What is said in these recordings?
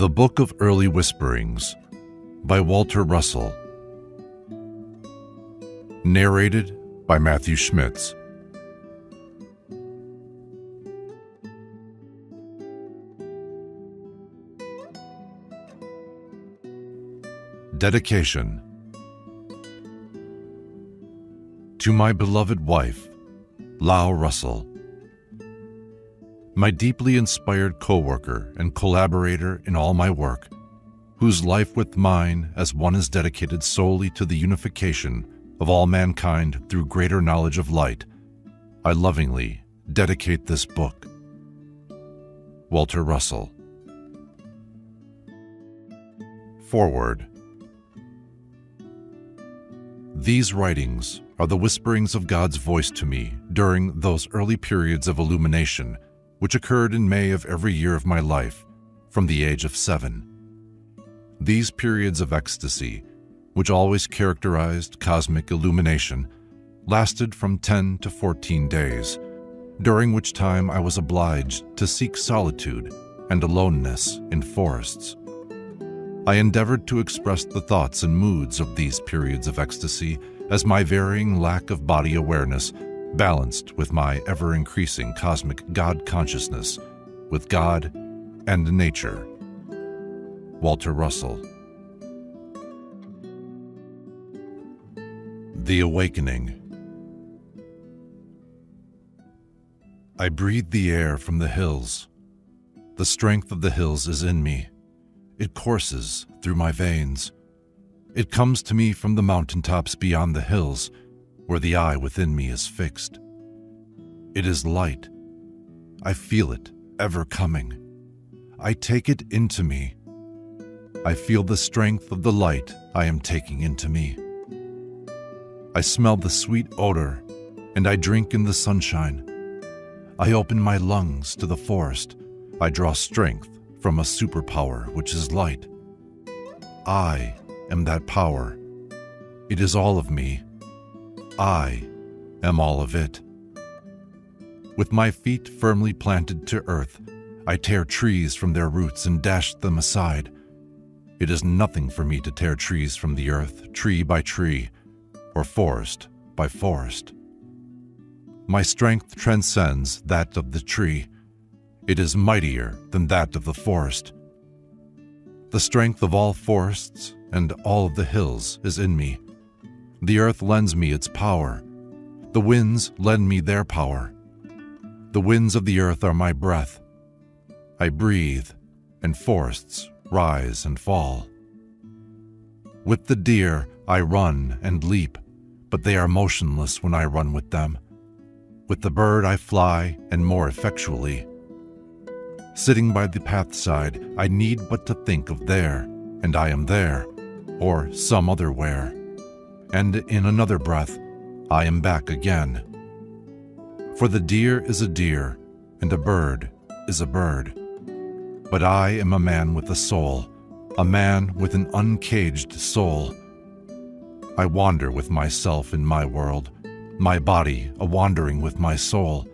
The Book of Early Whisperings by Walter Russell. Narrated by Matthew Schmitz. Dedication. To my beloved wife, Lau Russell, my deeply inspired co-worker and collaborator in all my work, whose life with mine as one is dedicated solely to the unification of all mankind through greater knowledge of light, I lovingly dedicate this book. Walter Russell. Foreword. These writings are the whisperings of God's voice to me during those early periods of illumination which occurred in May of every year of my life, from the age of 7. These periods of ecstasy, which always characterized cosmic illumination, lasted from 10 to 14 days, during which time I was obliged to seek solitude and aloneness in forests. I endeavored to express the thoughts and moods of these periods of ecstasy as my varying lack of body awareness balanced with my ever-increasing cosmic God consciousness, with God and nature. Walter Russell. The Awakening. I breathe the air from the hills. The strength of the hills is in me. It courses through my veins. It comes to me from the mountaintops beyond the hills, where the eye within me is fixed. It is light. I feel it ever coming. I take it into me. I feel the strength of the light I am taking into me. I smell the sweet odor, and I drink in the sunshine. I open my lungs to the forest. I draw strength from a superpower which is light. I am that power. It is all of me. I am all of it. With my feet firmly planted to earth, I tear trees from their roots and dash them aside. It is nothing for me to tear trees from the earth, tree by tree, or forest by forest. My strength transcends that of the tree. It is mightier than that of the forest. The strength of all forests and all of the hills is in me. The earth lends me its power. The winds lend me their power. The winds of the earth are my breath. I breathe, and forests rise and fall. With the deer I run and leap, but they are motionless when I run with them. With the bird I fly, and more effectually. Sitting by the pathside, I need but to think of there, and I am there, or some other where. And in another breath, I am back again. For the deer is a deer, and a bird is a bird. But I am a man with a soul, a man with an uncaged soul. I wander with myself in my world, my body a wandering with my soul,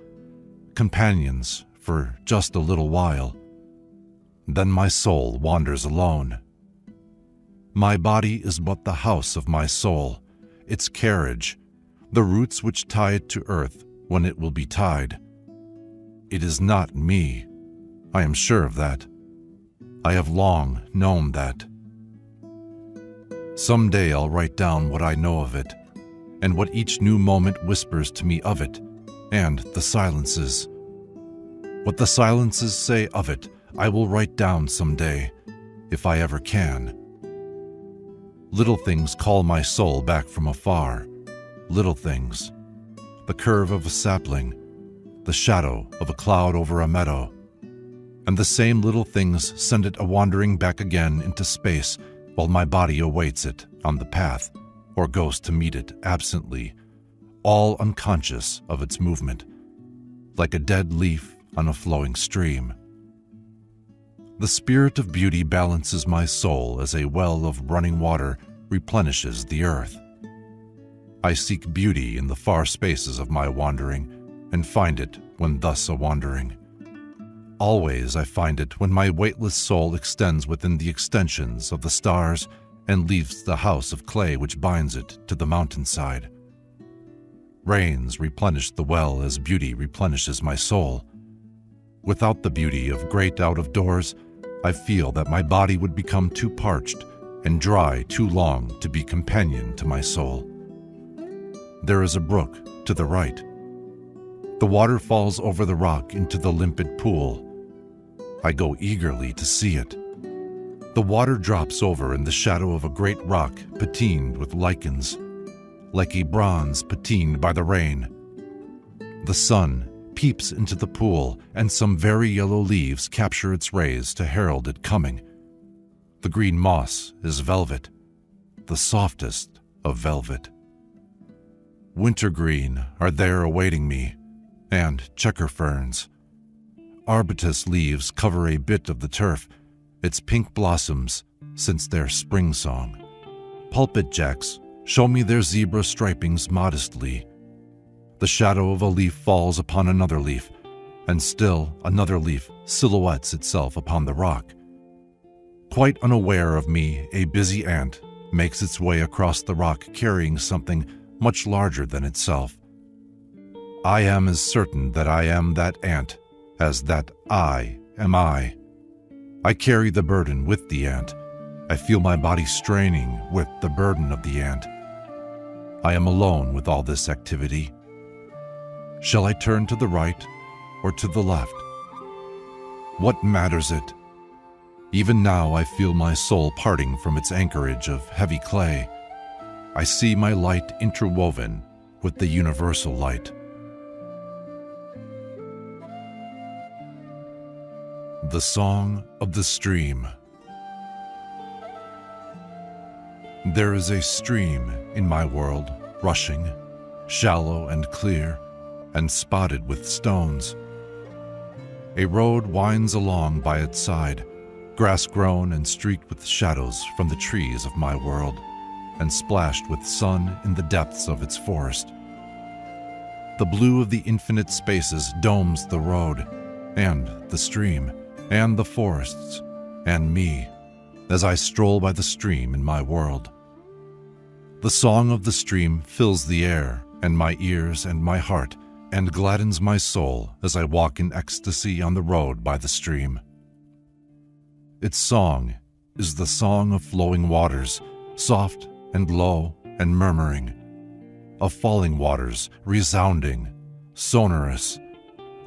companions for just a little while. Then my soul wanders alone. My body is but the house of my soul, its carriage, the roots which tie it to earth when it will be tied. It is not me. I am sure of that. I have long known that. Some day I'll write down what I know of it, and what each new moment whispers to me of it, and the silences. What the silences say of it, I will write down some day, if I ever can. Little things call my soul back from afar. Little things. The curve of a sapling, the shadow of a cloud over a meadow. And the same little things send it a-wandering back again into space while my body awaits it on the path or goes to meet it absently, all unconscious of its movement, like a dead leaf on a flowing stream. The spirit of beauty balances my soul as a well of running water replenishes the earth. I seek beauty in the far spaces of my wandering, and find it when thus a-wandering. Always I find it when my weightless soul extends within the extensions of the stars and leaves the house of clay which binds it to the mountainside. Rains replenish the well as beauty replenishes my soul. Without the beauty of great out of doors, I feel that my body would become too parched and dry too long to be companion to my soul. There is a brook to the right. The water falls over the rock into the limpid pool. I go eagerly to see it. The water drops over in the shadow of a great rock patined with lichens, like a bronze patined by the rain. The sun peeps into the pool, and some very yellow leaves capture its rays to herald it coming. The green moss is velvet, the softest of velvet. Wintergreen are there awaiting me, and checker ferns. Arbutus leaves cover a bit of the turf, its pink blossoms since their spring song. Pulpit jacks show me their zebra stripings modestly. The shadow of a leaf falls upon another leaf, and still another leaf silhouettes itself upon the rock. Quite unaware of me, a busy ant makes its way across the rock carrying something much larger than itself. I am as certain that I am that ant as that I am I. I carry the burden with the ant. I feel my body straining with the burden of the ant. I am alone with all this activity. Shall I turn to the right or to the left? What matters it? Even now I feel my soul parting from its anchorage of heavy clay. I see my light interwoven with the universal light. The Song of the Stream. There is a stream in my world, rushing, shallow and clear, and spotted with stones. A road winds along by its side, grass-grown and streaked with shadows from the trees of my world, and splashed with sun in the depths of its forest. The blue of the infinite spaces domes the road, and the stream, and the forests, and me, as I stroll by the stream in my world. The song of the stream fills the air, and my ears and my heart, and gladdens my soul as I walk in ecstasy on the road by the stream. Its song is the song of flowing waters, soft and low and murmuring, of falling waters resounding, sonorous,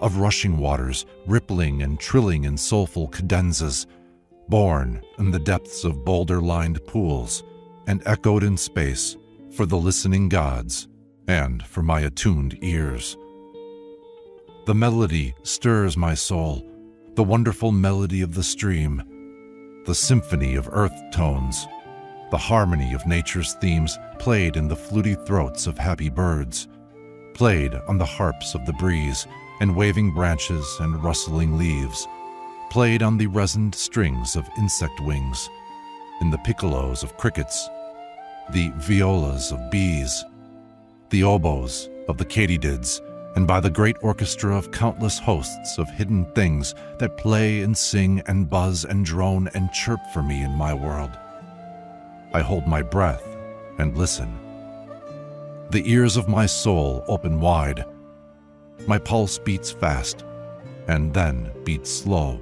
of rushing waters rippling and trilling in soulful cadenzas, born in the depths of boulder-lined pools and echoed in space for the listening gods and for my attuned ears. The melody stirs my soul, the wonderful melody of the stream, the symphony of earth tones, the harmony of nature's themes played in the fluty throats of happy birds, played on the harps of the breeze and waving branches and rustling leaves, played on the resined strings of insect wings, in the piccolos of crickets, the violas of bees, the oboes of the katydids, and by the great orchestra of countless hosts of hidden things that play and sing and buzz and drone and chirp for me in my world. I hold my breath and listen. The ears of my soul open wide. My pulse beats fast, and then beats slow.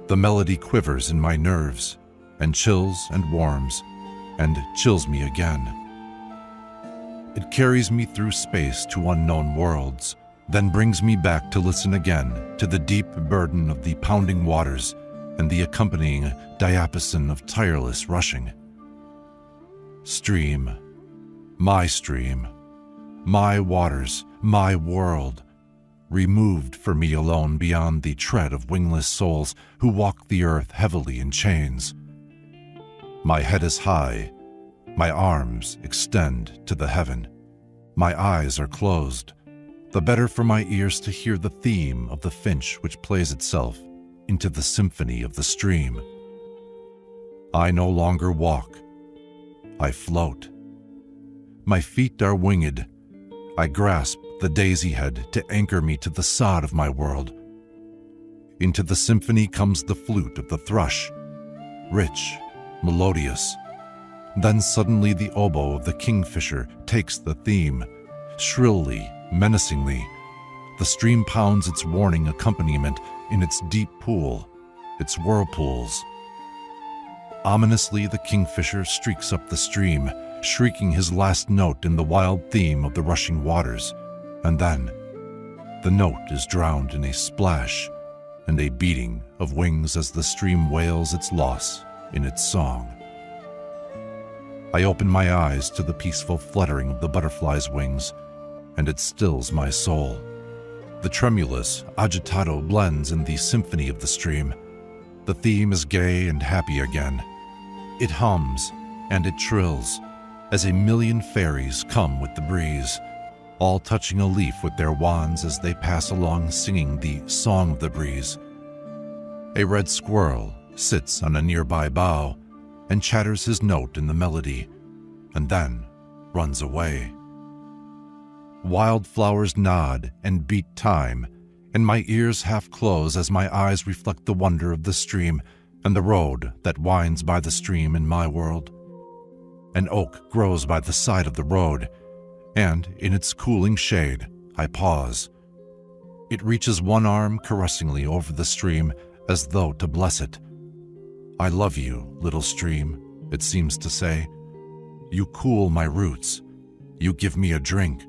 The melody quivers in my nerves, and chills and warms, and chills me again. It carries me through space to unknown worlds, then brings me back to listen again to the deep burden of the pounding waters and the accompanying diapason of tireless rushing. Stream, my waters, my world, removed for me alone beyond the tread of wingless souls who walk the earth heavily in chains. My head is high, my arms extend to the heaven. My eyes are closed, the better for my ears to hear the theme of the finch which plays itself into the symphony of the stream. I no longer walk, I float. My feet are winged. I grasp the daisy head to anchor me to the sod of my world. Into the symphony comes the flute of the thrush, rich, melodious. Then suddenly the oboe of the kingfisher takes the theme, shrilly, menacingly. The stream pounds its warning accompaniment in its deep pool, its whirlpools. Ominously the kingfisher streaks up the stream, shrieking his last note in the wild theme of the rushing waters, and then the note is drowned in a splash and a beating of wings as the stream wails its loss in its song. I open my eyes to the peaceful fluttering of the butterfly's wings, and it stills my soul. The tremulous agitato blends in the symphony of the stream. The theme is gay and happy again. It hums and it trills as a million fairies come with the breeze, all touching a leaf with their wands as they pass along singing the song of the breeze. A red squirrel sits on a nearby bough and chatters his note in the melody, and then runs away. Wildflowers nod and beat time, and my ears half close as my eyes reflect the wonder of the stream and the road that winds by the stream in my world. An oak grows by the side of the road, and in its cooling shade I pause. It reaches one arm caressingly over the stream as though to bless it. "I love you, little stream," it seems to say. "You cool my roots. You give me a drink.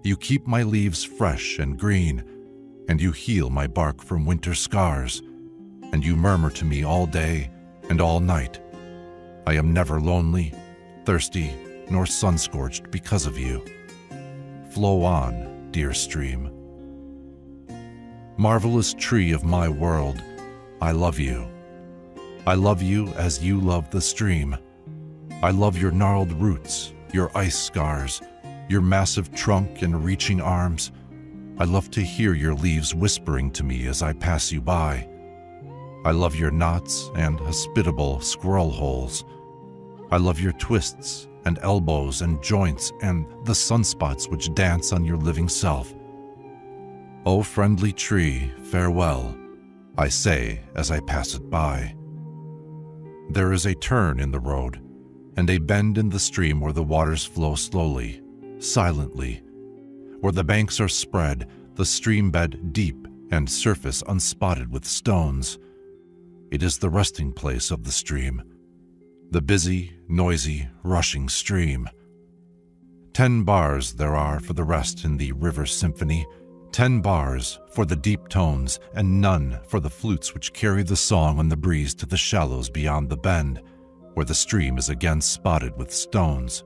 You keep my leaves fresh and green, and you heal my bark from winter scars, and you murmur to me all day and all night. I am never lonely, thirsty, nor sun-scorched because of you. Flow on, dear stream. Marvelous tree of my world, I love you. I love you as you love the stream. I love your gnarled roots, your ice scars, your massive trunk and reaching arms. I love to hear your leaves whispering to me as I pass you by. I love your knots and hospitable squirrel holes. I love your twists and elbows and joints and the sunspots which dance on your living self. O friendly tree, farewell, I say as I pass it by. There is a turn in the road and a bend in the stream where the waters flow slowly, silently, where the banks are spread, the stream bed deep and surface unspotted with stones. It is the resting place of the stream, the busy, noisy, rushing stream. 10 bars there are for the rest in the river symphony, 10 bars for the deep tones, and none for the flutes which carry the song on the breeze to the shallows beyond the bend, where the stream is again spotted with stones.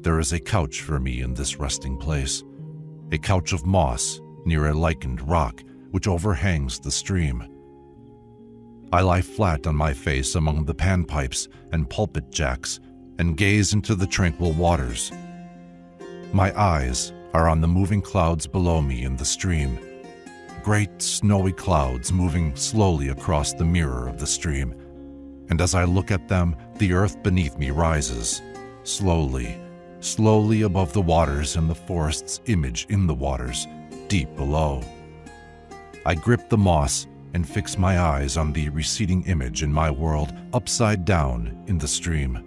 There is a couch for me in this resting place, a couch of moss near a lichened rock which overhangs the stream. I lie flat on my face among the panpipes and pulpit jacks and gaze into the tranquil waters. My eyes are on the moving clouds below me in the stream, great snowy clouds moving slowly across the mirror of the stream, and as I look at them, the earth beneath me rises, slowly, slowly above the waters and the forest's image in the waters, deep below. I grip the moss and fix my eyes on the receding image in my world upside down in the stream.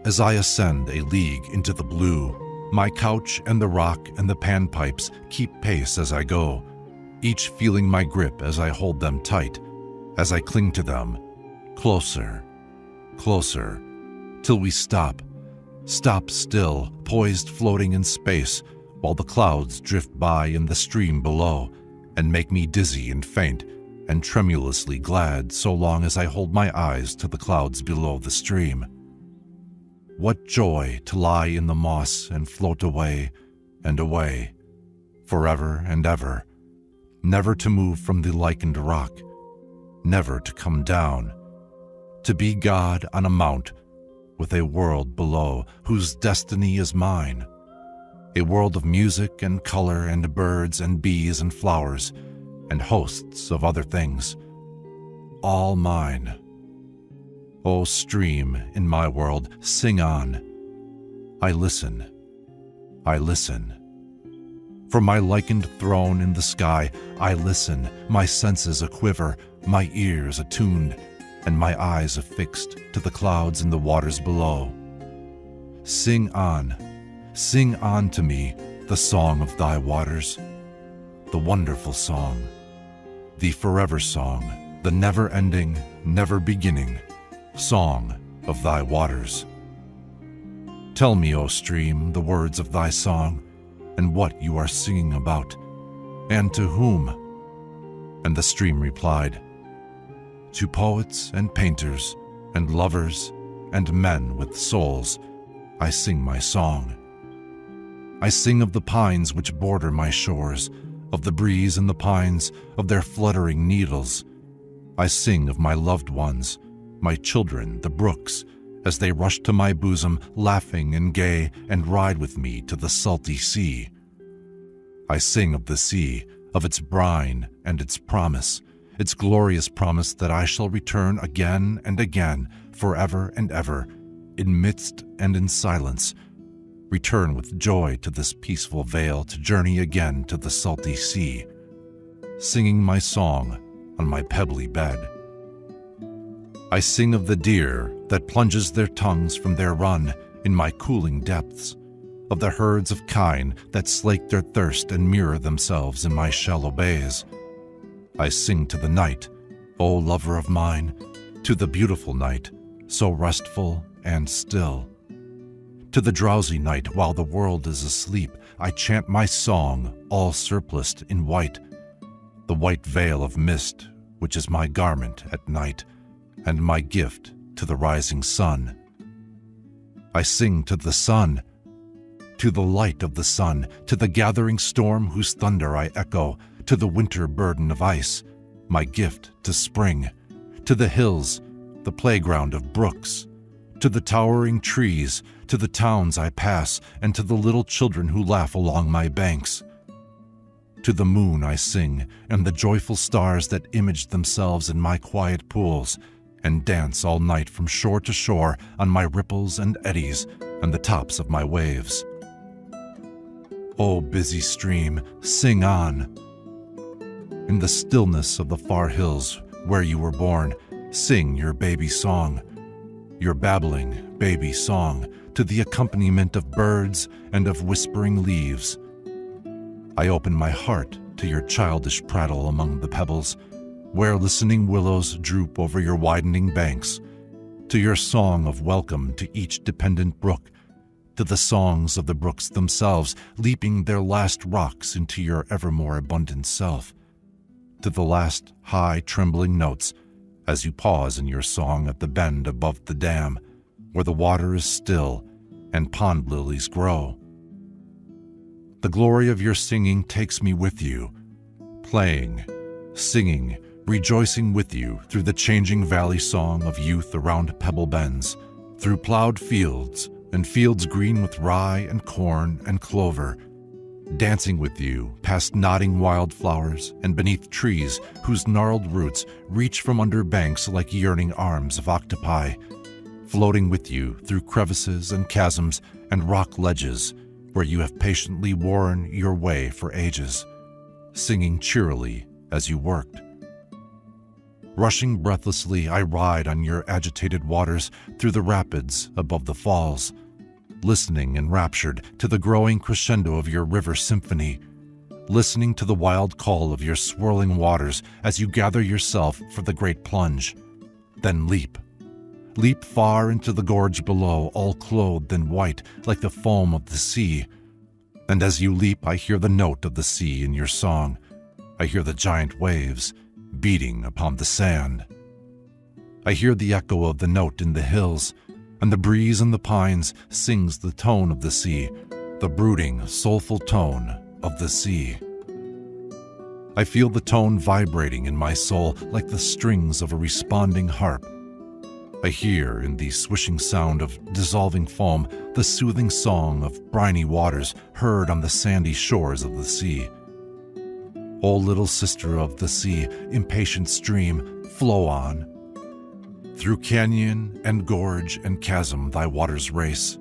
As I ascend a league into the blue, my couch and the rock and the panpipes keep pace as I go, each feeling my grip as I hold them tight, as I cling to them, closer, closer, till we stop still, poised floating in space, while the clouds drift by in the stream below and make me dizzy and faint and tremulously glad so long as I hold my eyes to the clouds below the stream. What joy to lie in the moss and float away and away, forever and ever, never to move from the lichened rock, never to come down, to be God on a mount with a world below whose destiny is mine, a world of music and color and birds and bees and flowers and hosts of other things, all mine. O stream in my world, sing on. I listen. From my lichened throne in the sky, I listen, my senses a-quiver, my ears attuned, and my eyes affixed to the clouds and the waters below. Sing on to me the song of thy waters, the wonderful song, the forever song, the never-ending, never-beginning song of thy waters. Tell me, O stream, the words of thy song, and what you are singing about, and to whom? And the stream replied, to poets and painters and lovers and men with souls, I sing my song. I sing of the pines which border my shores, of the breeze and the pines, of their fluttering needles. I sing of my loved ones, my children, the brooks, as they rush to my bosom, laughing and gay, and ride with me to the salty sea. I sing of the sea, of its brine and its promise, its glorious promise that I shall return again and again, forever and ever, in midst and in silence, return with joy to this peaceful vale to journey again to the salty sea, singing my song on my pebbly bed. I sing of the deer that plunges their tongues from their run in my cooling depths, of the herds of kine that slake their thirst and mirror themselves in my shallow bays. I sing to the night, O lover of mine, to the beautiful night, so restful and still. To the drowsy night while the world is asleep, I chant my song, all surpliced in white, the white veil of mist which is my garment at night, and my gift to the rising sun. I sing to the sun, to the light of the sun, to the gathering storm whose thunder I echo, to the winter burden of ice, my gift to spring, to the hills, the playground of brooks, to the towering trees, to the towns I pass, and to the little children who laugh along my banks. To the moon I sing, and the joyful stars that image themselves in my quiet pools, and dance all night from shore to shore on my ripples and eddies and the tops of my waves. O busy stream, sing on. In the stillness of the far hills where you were born, sing your baby song, your babbling baby song, to the accompaniment of birds and of whispering leaves. I open my heart to your childish prattle among the pebbles, where listening willows droop over your widening banks, to your song of welcome to each dependent brook, to the songs of the brooks themselves leaping their last rocks into your evermore abundant self, to the last high trembling notes as you pause in your song at the bend above the dam, where the water is still and pond lilies grow. The glory of your singing takes me with you, playing, singing, rejoicing with you through the changing valley song of youth around pebble bends, through plowed fields and fields green with rye and corn and clover, dancing with you past nodding wildflowers and beneath trees whose gnarled roots reach from under banks like yearning arms of octopi, floating with you through crevices and chasms and rock ledges where you have patiently worn your way for ages, singing cheerily as you worked. Rushing breathlessly, I ride on your agitated waters through the rapids above the falls, listening enraptured to the growing crescendo of your river symphony, listening to the wild call of your swirling waters as you gather yourself for the great plunge. Then leap. Leap far into the gorge below, all clothed in white like the foam of the sea. And as you leap, I hear the note of the sea in your song. I hear the giant waves beating upon the sand. I hear the echo of the note in the hills, and the breeze in the pines sings the tone of the sea, the brooding, soulful tone of the sea. I feel the tone vibrating in my soul like the strings of a responding harp. I hear in the swishing sound of dissolving foam the soothing song of briny waters heard on the sandy shores of the sea. O little sister of the sea, impatient stream, flow on. Through canyon and gorge and chasm thy waters race,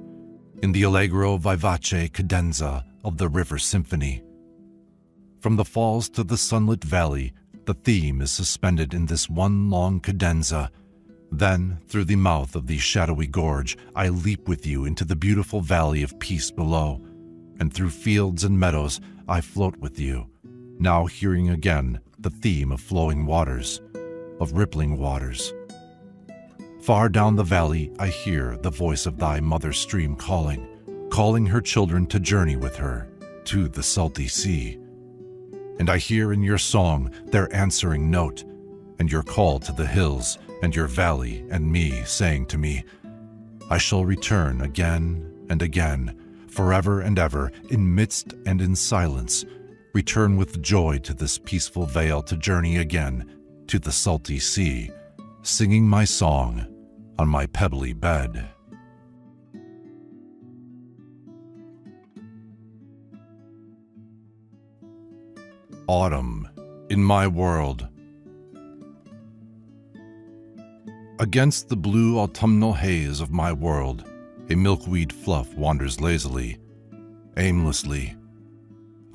in the allegro vivace cadenza of the river symphony, From the falls to the sunlit valley, the theme is suspended in this one long cadenza. Then, through the mouth of the shadowy gorge, I leap with you into the beautiful valley of peace below, and through fields and meadows I float with you, now hearing again the theme of flowing waters, of rippling waters. Far down the valley I hear the voice of thy mother stream calling her children to journey with her to the salty sea. And I hear in your song their answering note, and your call to the hills, and your valley and me saying to me, I shall return again and again, forever and ever, in midst and in silence, return with joy to this peaceful vale to journey again to the salty sea, singing my song on my pebbly bed. Autumn in my world. Against the blue autumnal haze of my world, a milkweed fluff wanders lazily, aimlessly.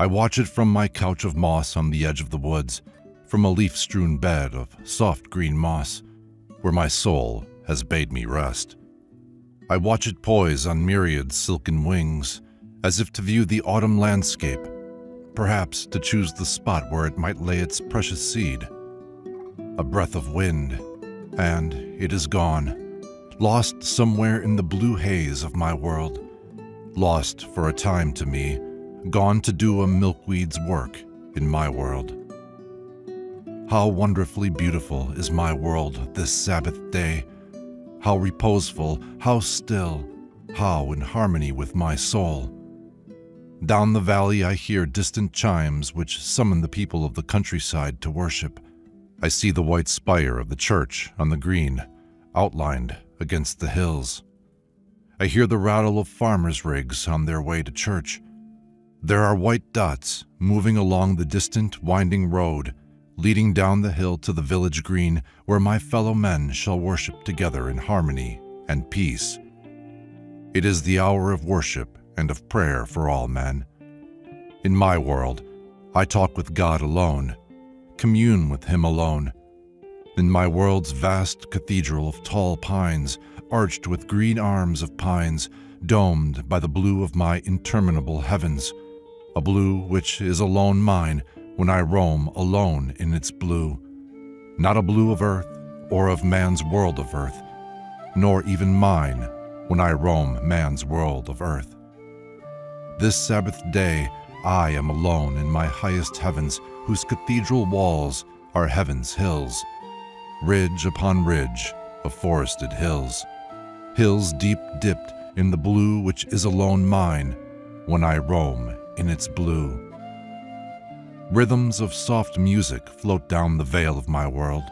I watch it from my couch of moss on the edge of the woods, from a leaf-strewn bed of soft green moss, where my soul has bade me rest. I watch it poise on myriad silken wings, as if to view the autumn landscape, perhaps to choose the spot where it might lay its precious seed. A breath of wind, and it is gone, lost somewhere in the blue haze of my world, lost for a time to me, gone to do a milkweed's work in my world. How wonderfully beautiful is my world this Sabbath day, how reposeful, how still, how in harmony with my soul. Down the valley I hear distant chimes which summon the people of the countryside to worship. I see the white spire of the church on the green, outlined against the hills. I hear the rattle of farmers' rigs on their way to church. There are white dots moving along the distant winding road, leading down the hill to the village green where my fellow men shall worship together in harmony and peace. It is the hour of worship and of prayer for all men. In my world, I talk with God alone, commune with Him alone. In my world's vast cathedral of tall pines, arched with green arms of pines, domed by the blue of my interminable heavens, a blue which is alone mine when I roam alone in its blue, not a blue of earth or of man's world of earth, nor even mine when I roam man's world of earth. This Sabbath day I am alone in my highest heavens, whose cathedral walls are heaven's hills, ridge upon ridge of forested hills, hills deep dipped in the blue which is alone mine when I roam in its blue. Rhythms of soft music float down the vale of my world,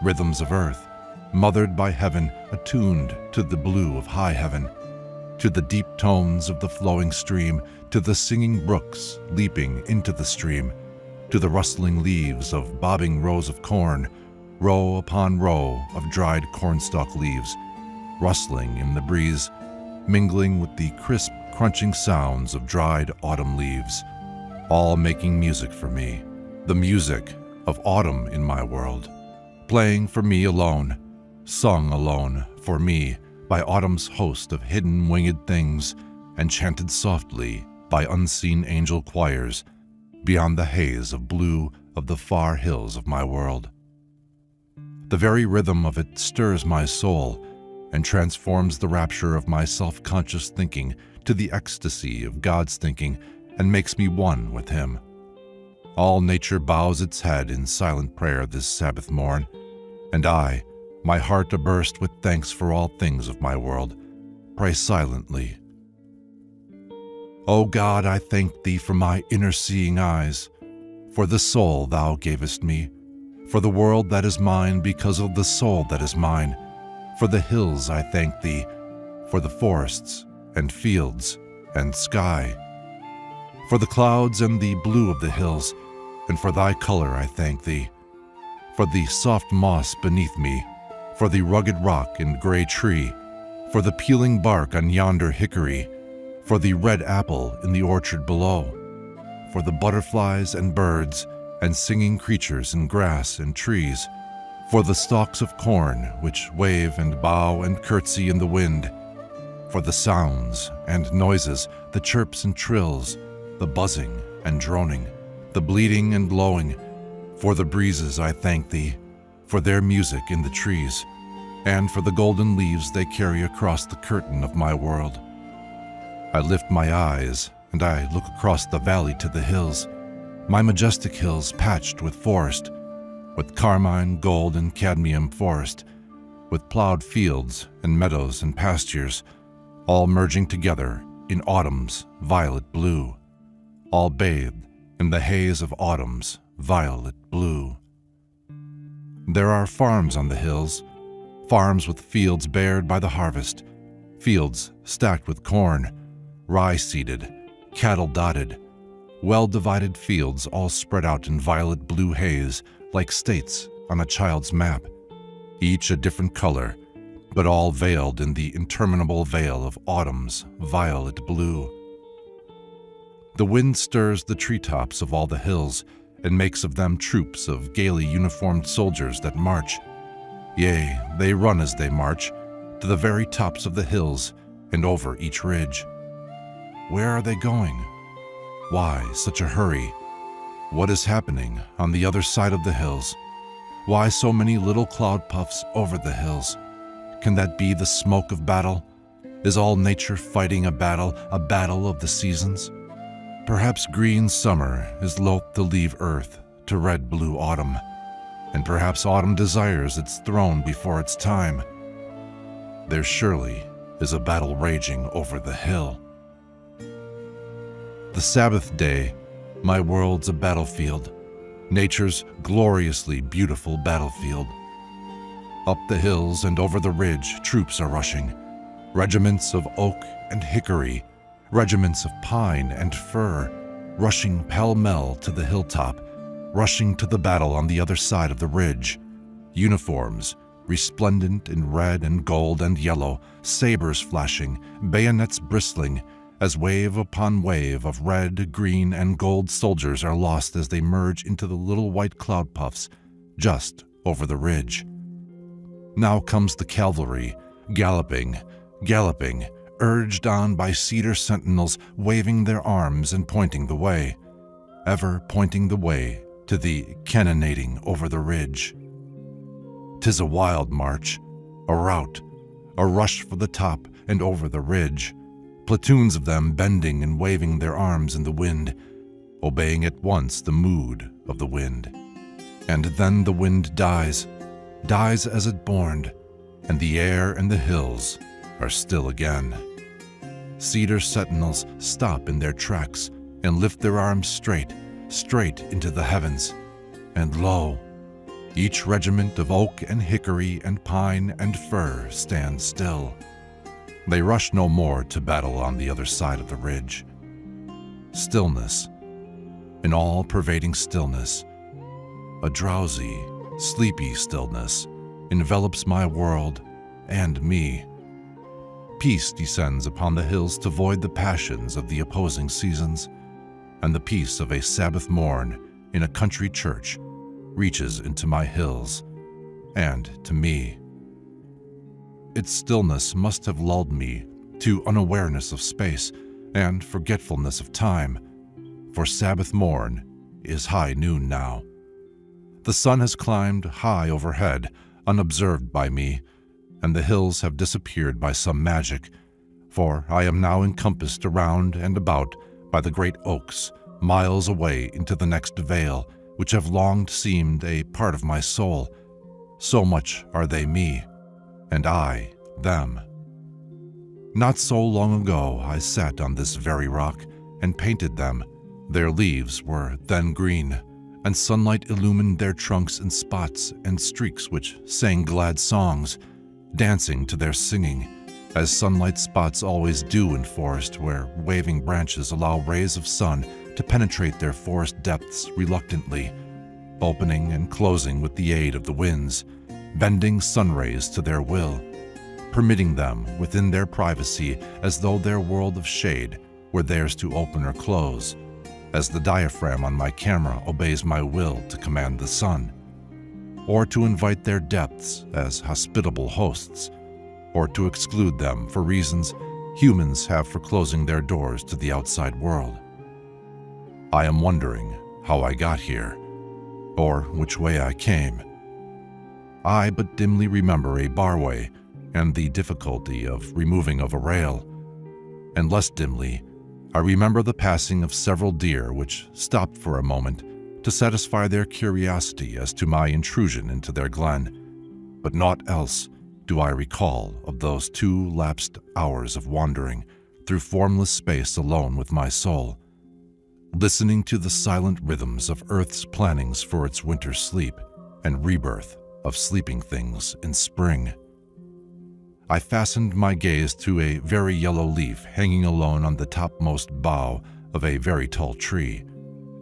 rhythms of earth, mothered by heaven, attuned to the blue of high heaven, to the deep tones of the flowing stream, to the singing brooks leaping into the stream, to the rustling leaves of bobbing rows of corn, row upon row of dried cornstalk leaves, rustling in the breeze, mingling with the crisp, crunching sounds of dried autumn leaves, all making music for me, the music of autumn in my world, playing for me alone, sung alone for me by autumn's host of hidden winged things, and chanted softly by unseen angel choirs beyond the haze of blue of the far hills of my world. The very rhythm of it stirs my soul and transforms the rapture of my self-conscious thinking to the ecstasy of God's thinking and makes me one with Him. All nature bows its head in silent prayer this Sabbath morn, and I, my heart aburst with thanks for all things of my world, pray silently. O God, I thank Thee for my inner-seeing eyes, for the soul Thou gavest me, for the world that is mine because of the soul that is mine. For the hills I thank Thee, for the forests and fields and sky, for the clouds and the blue of the hills, and for Thy color I thank Thee, for the soft moss beneath me, for the rugged rock and gray tree, for the peeling bark on yonder hickory, for the red apple in the orchard below, for the butterflies and birds and singing creatures in grass and trees, for the stalks of corn which wave and bow and curtsy in the wind, for the sounds and noises, the chirps and trills, the buzzing and droning, the bleating and lowing. For the breezes I thank thee, for their music in the trees, and for the golden leaves they carry across the curtain of my world. I lift my eyes, and I look across the valley to the hills, my majestic hills patched with forest, with carmine, gold, and cadmium forest, with plowed fields and meadows and pastures, all merging together in autumn's violet blue, all bathed in the haze of autumn's violet blue. There are farms on the hills, farms with fields bared by the harvest, fields stacked with corn, rye-seeded, cattle-dotted, well-divided fields all spread out in violet blue haze like states on a child's map, each a different color, but all veiled in the interminable veil of autumn's violet blue. The wind stirs the treetops of all the hills and makes of them troops of gaily uniformed soldiers that march. Yea, they run as they march, to the very tops of the hills and over each ridge. Where are they going? Why such a hurry? What is happening on the other side of the hills? Why so many little cloud puffs over the hills? Can that be the smoke of battle? Is all nature fighting a battle of the seasons? Perhaps green summer is loath to leave earth to red-blue autumn, and perhaps autumn desires its throne before its time. There surely is a battle raging over the hill. The Sabbath day, my world's a battlefield, nature's gloriously beautiful battlefield. Up the hills and over the ridge, troops are rushing, regiments of oak and hickory, regiments of pine and fir, rushing pell-mell to the hilltop, rushing to the battle on the other side of the ridge. Uniforms, resplendent in red and gold and yellow, sabers flashing, bayonets bristling, as wave upon wave of red, green, and gold soldiers are lost as they merge into the little white cloud puffs just over the ridge. Now comes the cavalry, galloping, galloping, urged on by cedar sentinels waving their arms and pointing the way, ever pointing the way to the cannonading over the ridge. 'Tis a wild march, a rout, a rush for the top and over the ridge, platoons of them bending and waving their arms in the wind, obeying at once the mood of the wind. And then the wind dies as it borned, and the air and the hills are still again. Cedar sentinels stop in their tracks and lift their arms straight into the heavens, and lo, each regiment of oak and hickory and pine and fir stands still. They rush no more to battle on the other side of the ridge. Stillness, an all-pervading stillness, a drowsy, sleepy stillness envelops my world and me. Peace descends upon the hills to void the passions of the opposing seasons, and the peace of a Sabbath morn in a country church reaches into my hills and to me. Its stillness must have lulled me to unawareness of space and forgetfulness of time, for Sabbath morn is high noon now. The sun has climbed high overhead, unobserved by me, and the hills have disappeared by some magic, for I am now encompassed around and about by the great oaks, miles away into the next vale, which have long seemed a part of my soul. So much are they me, and I them. Not so long ago I sat on this very rock and painted them. Their leaves were then green, and sunlight illumined their trunks in spots and streaks which sang glad songs, dancing to their singing, as sunlight spots always do in forest where waving branches allow rays of sun to penetrate their forest depths reluctantly, opening and closing with the aid of the winds, bending sun rays to their will, permitting them within their privacy as though their world of shade were theirs to open or close, as the diaphragm on my camera obeys my will to command the sun, or to invite their depths as hospitable hosts, or to exclude them for reasons humans have for closing their doors to the outside world. I am wondering how I got here, or which way I came. I but dimly remember a barway and the difficulty of removing of a rail, and less dimly, I remember the passing of several deer which stopped for a moment to satisfy their curiosity as to my intrusion into their glen, but naught else do I recall of those 2 lapsed hours of wandering through formless space alone with my soul, listening to the silent rhythms of Earth's plannings for its winter sleep and rebirth of sleeping things in spring. I fastened my gaze to a very yellow leaf hanging alone on the topmost bough of a very tall tree,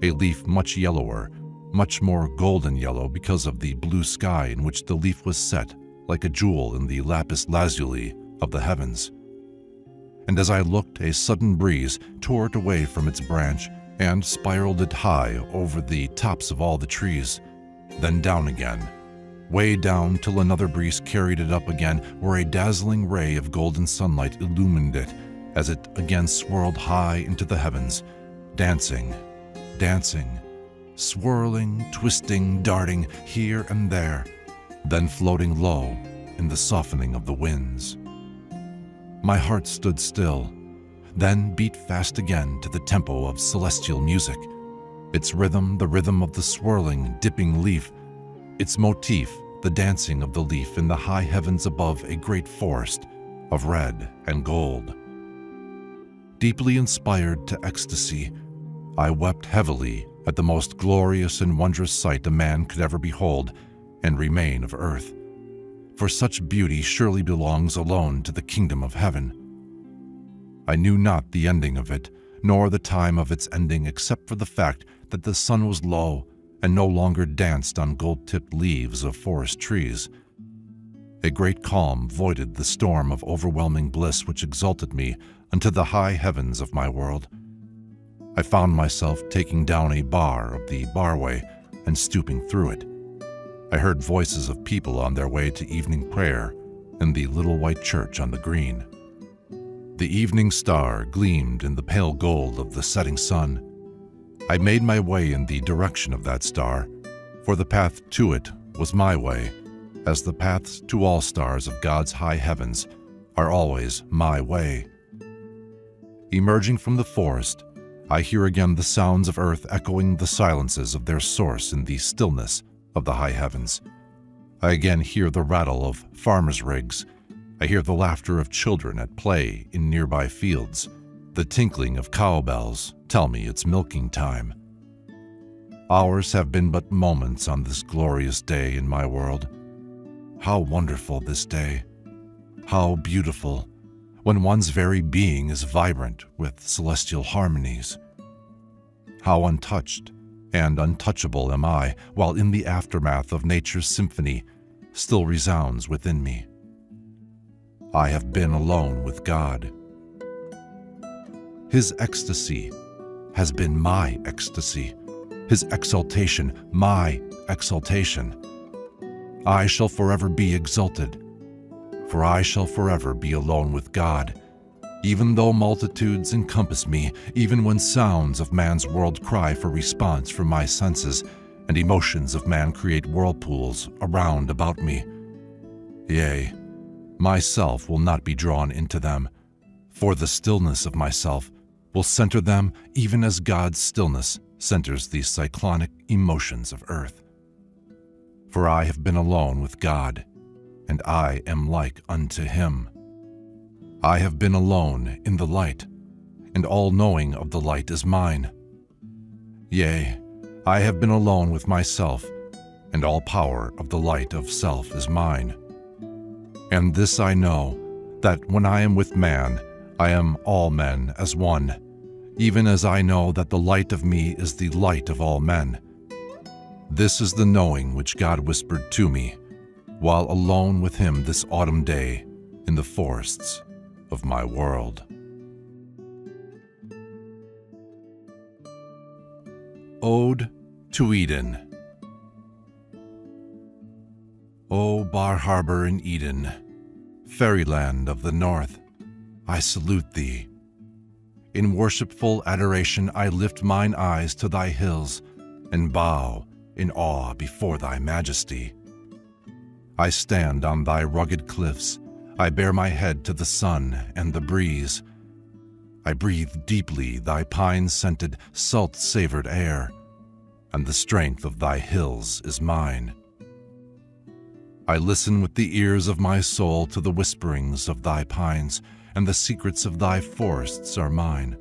a leaf much yellower, much more golden yellow because of the blue sky in which the leaf was set like a jewel in the lapis lazuli of the heavens. And as I looked, a sudden breeze tore it away from its branch and spiraled it high over the tops of all the trees, then down again, way down till another breeze carried it up again, where a dazzling ray of golden sunlight illumined it as it again swirled high into the heavens, dancing, dancing, swirling, twisting, darting here and there, then floating low in the softening of the winds. My heart stood still, then beat fast again to the tempo of celestial music, its rhythm the rhythm of the swirling, dipping leaf, its motif the dancing of the leaf in the high heavens above a great forest of red and gold. Deeply inspired to ecstasy, I wept heavily at the most glorious and wondrous sight a man could ever behold and remain of earth, for such beauty surely belongs alone to the kingdom of heaven. I knew not the ending of it, nor the time of its ending, except for the fact that the sun was low and no longer danced on gold-tipped leaves of forest trees. A great calm voided the storm of overwhelming bliss which exalted me unto the high heavens of my world. I found myself taking down a bar of the barway and stooping through it. I heard voices of people on their way to evening prayer in the little white church on the green. The evening star gleamed in the pale gold of the setting sun. I made my way in the direction of that star, for the path to it was my way, as the paths to all stars of God's high heavens are always my way. Emerging from the forest, I hear again the sounds of earth echoing the silences of their source in the stillness of the high heavens. I again hear the rattle of farmers' rigs. I hear the laughter of children at play in nearby fields. The tinkling of cowbells tell me it's milking time. Hours have been but moments on this glorious day in my world. How wonderful this day! How beautiful, when one's very being is vibrant with celestial harmonies. How untouched and untouchable am I, while in the aftermath of nature's symphony still resounds within me. I have been alone with God. His ecstasy has been my ecstasy, His exaltation my exaltation. I shall forever be exalted, for I shall forever be alone with God, even though multitudes encompass me, even when sounds of man's world cry for response from my senses, and emotions of man create whirlpools around about me. Yea, myself will not be drawn into them, for the stillness of myself will center them even as God's stillness centers the cyclonic emotions of earth. For I have been alone with God, and I am like unto Him. I have been alone in the light, and all knowing of the light is mine. Yea, I have been alone with myself, and all power of the light of self is mine. And this I know, that when I am with man, I am all men as one, even as I know that the light of me is the light of all men. This is the knowing which God whispered to me, while alone with Him this autumn day in the forests of my world. Ode to Eden. O Bar Harbor in Eden, fairyland of the north, I salute thee. In worshipful adoration I lift mine eyes to thy hills and bow in awe before thy majesty. I stand on thy rugged cliffs, I bare my head to the sun and the breeze. I breathe deeply thy pine-scented, salt-savored air, and the strength of thy hills is mine. I listen with the ears of my soul to the whisperings of thy pines, and the secrets of thy forests are mine.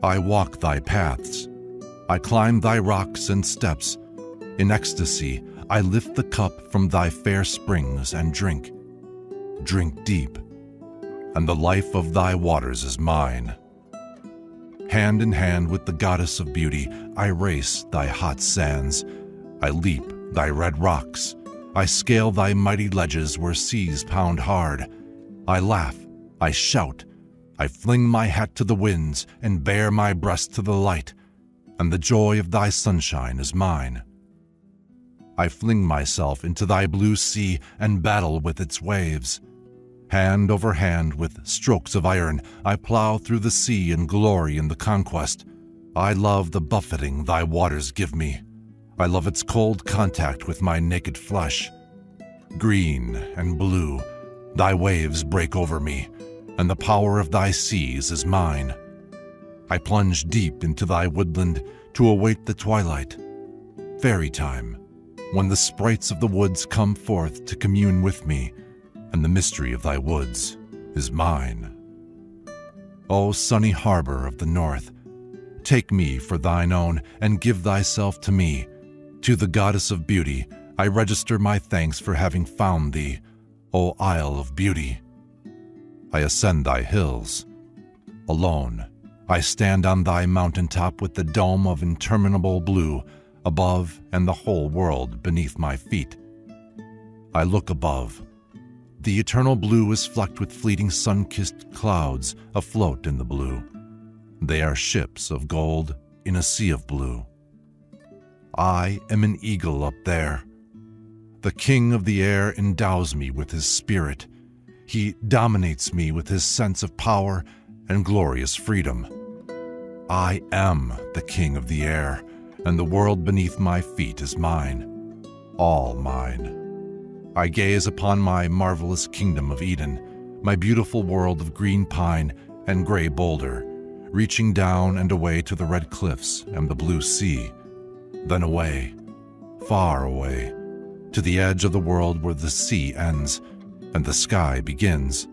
I walk thy paths, I climb thy rocks and steps. In ecstasy, I lift the cup from thy fair springs and drink deep, and the life of thy waters is mine. Hand in hand with the goddess of beauty, I race thy hot sands, I leap thy red rocks, I scale thy mighty ledges where seas pound hard. I laugh, I shout, I fling my hat to the winds and bare my breast to the light, and the joy of thy sunshine is mine. I fling myself into thy blue sea and battle with its waves. Hand over hand with strokes of iron, I plow through the sea and glory in the conquest. I love the buffeting thy waters give me. I love its cold contact with my naked flesh. Green and blue, thy waves break over me, and the power of thy seas is mine. I plunge deep into thy woodland to await the twilight. Fairy time, when the sprites of the woods come forth to commune with me, and the mystery of thy woods is mine. O sunny harbor of the north, take me for thine own and give thyself to me. To the goddess of beauty, I register my thanks for having found thee, O Isle of Beauty. I ascend thy hills. Alone, I stand on thy mountaintop with the dome of interminable blue above and the whole world beneath my feet. I look above. The eternal blue is flecked with fleeting sun-kissed clouds afloat in the blue. They are ships of gold in a sea of blue. I am an eagle up there. The king of the air endows me with his spirit. He dominates me with his sense of power and glorious freedom. I am the king of the air, and the world beneath my feet is mine, all mine. I gaze upon my marvelous kingdom of Eden, my beautiful world of green pine and gray boulder, reaching down and away to the red cliffs and the blue sea, then away, far away, to the edge of the world where the sea ends and the sky begins.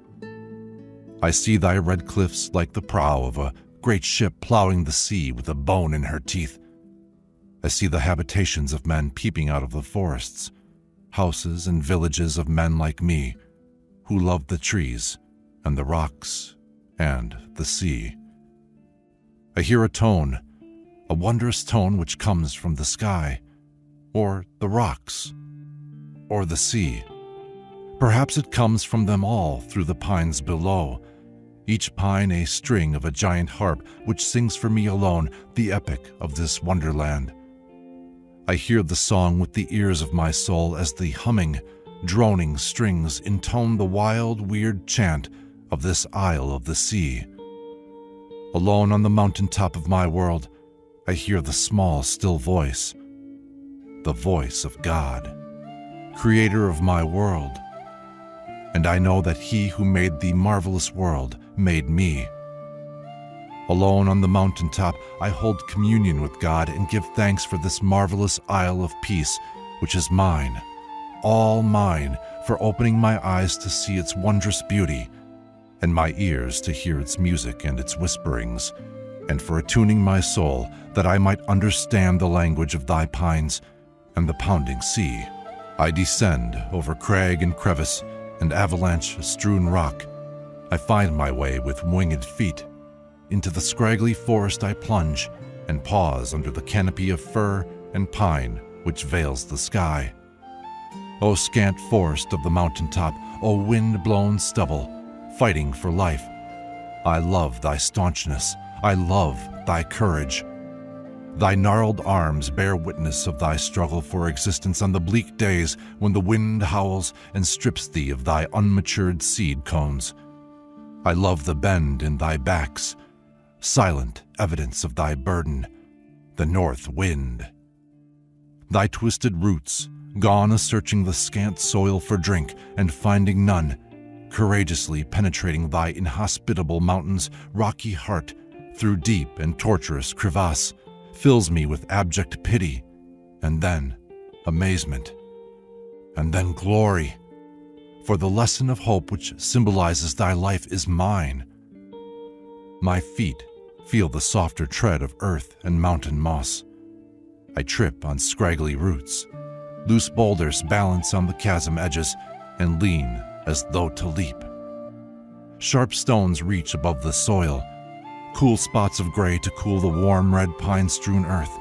I see thy red cliffs like the prow of a great ship plowing the sea with a bone in her teeth. I see the habitations of men peeping out of the forests, houses and villages of men like me, who love the trees and the rocks and the sea. I hear a tone, a wondrous tone which comes from the sky, or the rocks, or the sea. Perhaps it comes from them all through the pines below, each pine a string of a giant harp which sings for me alone the epic of this wonderland. I hear the song with the ears of my soul as the humming, droning strings intone the wild, weird chant of this isle of the sea. Alone on the mountaintop of my world, I hear the small, still voice, the voice of God, creator of my world. And I know that he who made the marvelous world made me. Alone on the mountaintop, I hold communion with God and give thanks for this marvelous isle of peace, which is mine, all mine, for opening my eyes to see its wondrous beauty, and my ears to hear its music and its whisperings, and for attuning my soul that I might understand the language of thy pines and the pounding sea. I descend over crag and crevice and avalanche-strewn rock. I find my way with winged feet. Into the scraggly forest I plunge and pause under the canopy of fir and pine which veils the sky. O scant forest of the mountaintop, O wind-blown stubble, fighting for life, I love thy staunchness, I love thy courage. Thy gnarled arms bear witness of thy struggle for existence on the bleak days when the wind howls and strips thee of thy unmatured seed cones. I love the bend in thy backs, silent evidence of thy burden, the north wind. Thy twisted roots, gone a-searching the scant soil for drink and finding none, courageously penetrating thy inhospitable mountain's rocky heart through deep and tortuous crevasse, fills me with abject pity, and then amazement, and then glory, for the lesson of hope which symbolizes thy life is mine. My feet feel the softer tread of earth and mountain moss. I trip on scraggly roots. Loose boulders balance on the chasm edges and lean as though to leap. Sharp stones reach above the soil, cool spots of gray to cool the warm red pine-strewn earth.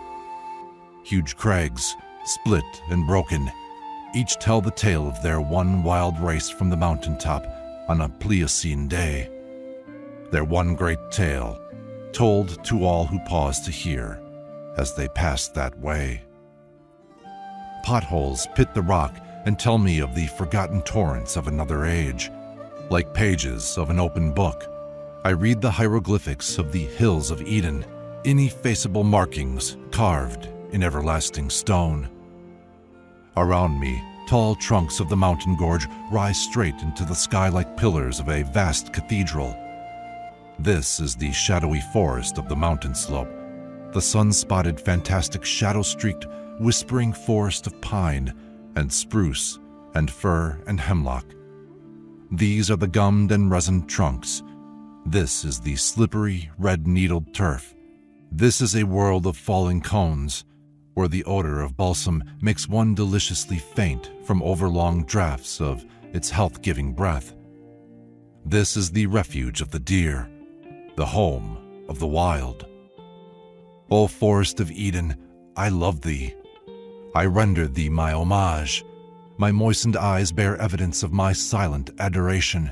Huge crags, split and broken, each tell the tale of their one wild race from the mountaintop on a Pliocene day. Their one great tale, told to all who pause to hear as they pass that way. Potholes pit the rock and tell me of the forgotten torrents of another age. Like pages of an open book, I read the hieroglyphics of the hills of Eden, ineffaceable markings carved in everlasting stone. Around me, tall trunks of the mountain gorge rise straight into the sky like pillars of a vast cathedral. This is the shadowy forest of the mountain slope, the sun-spotted, fantastic, shadow-streaked, whispering forest of pine and spruce and fir and hemlock. These are the gummed and resined trunks. This is the slippery, red-needled turf. This is a world of falling cones, where the odor of balsam makes one deliciously faint from overlong draughts of its health-giving breath. This is the refuge of the deer, the home of the wild. O forest of Eden, I love thee. I render thee my homage. My moistened eyes bear evidence of my silent adoration.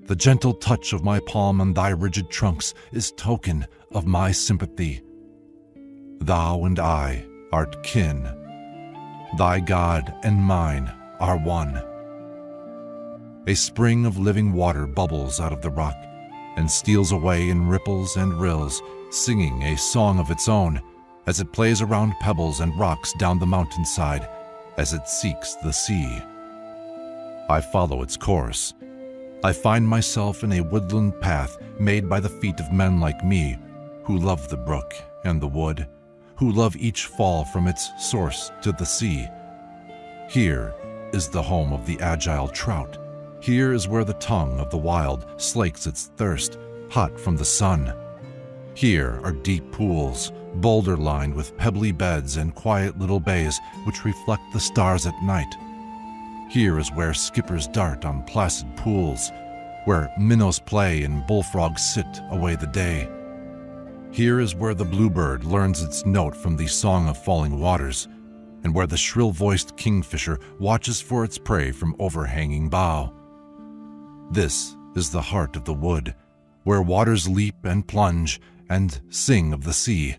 The gentle touch of my palm on thy rigid trunks is token of my sympathy. Thou and I art kin. Thy God and mine are one. A spring of living water bubbles out of the rock and steals away in ripples and rills, singing a song of its own as it plays around pebbles and rocks down the mountainside as it seeks the sea. I follow its course. I find myself in a woodland path made by the feet of men like me who love the brook and the wood, who love each fall from its source to the sea. Here is the home of the agile trout. Here is where the tongue of the wild slakes its thirst, hot from the sun. Here are deep pools, boulder-lined with pebbly beds and quiet little bays which reflect the stars at night. Here is where skippers dart on placid pools, where minnows play and bullfrogs sit away the day. Here is where the bluebird learns its note from the song of falling waters, and where the shrill-voiced kingfisher watches for its prey from overhanging bough. This is the heart of the wood, where waters leap and plunge and sing of the sea,